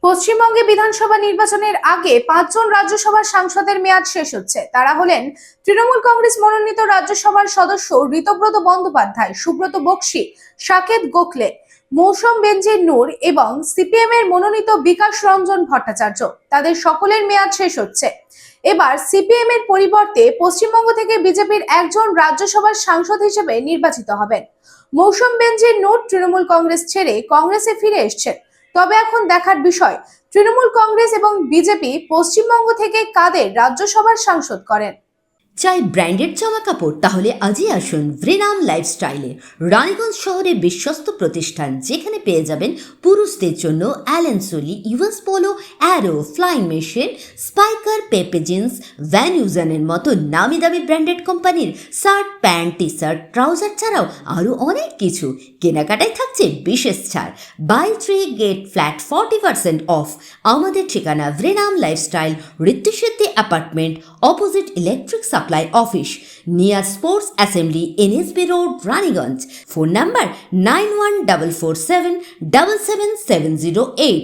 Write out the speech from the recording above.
পশ্চিমবঙ্গে বিধানসভা নির্বাচনের আগে 5 জন রাজ্যসভার সাংসদের মেয়াদ শেষ হচ্ছে। তারা হলেন তৃণমূল কংগ্রেস মনোনীত রাজ্যসভার সদস্য ঋতব্রত বন্দ্যোপাধ্যায়, সুব্রত বক্সী, সাকেত গোখলে, মৌসুম বেনজির নূর এবং সিপিএম এর মনোনীত বিকাশ রঞ্জন ভট্টাচার্য। তাদের সকলের মেয়াদ শেষ হচ্ছে। এবার সিপিএম এর পরিবর্তে পশ্চিমবঙ্গ থেকে বিজেপির একজন রাজ্যসভার সাংসদ হিসেবে নির্বাচিত হবেন। মৌসুম বেনজির নূর তৃণমূল কংগ্রেস ছেড়ে কংগ্রেসে ফিরে এসেছেন। তবে এখন দেখার বিষয় তৃণমূল কংগ্রেস এবং বিজেপি পশ্চিমবঙ্গ থেকে কাদের রাজ্যসভার সাংসদ করেন। চাই ব্র্যান্ডেড জামা কাপড়? তাহলে আজই আসুন ভ্রেনাম লাইফস্টাইলে। রানীগঞ্জ শহরে বিশ্বস্ত প্রতিষ্ঠান, যেখানে পেয়ে যাবেন পুরুষদের জন্য Allen Solly, US Polo, Arrow, Flying Machine, Spykar, Pepe Jeans, Van ইউজানের মতো নামি দামি ব্র্যান্ডেড কোম্পানির shirt, pant, T shirt, trouser ছাড়াও আরও অনেক কিছু। কেনাকাটায় থাকছে বিশেষ ছাড়, বাই 3 গেট ফ্ল্যাট 40% অফ। আমাদের ঠিকানা ভ্রেনাম lifestyle, Ritusiddhi apartment, opposite electric supply office, near sports assembly, NSB road, Raniganj. Phone number 9144777778।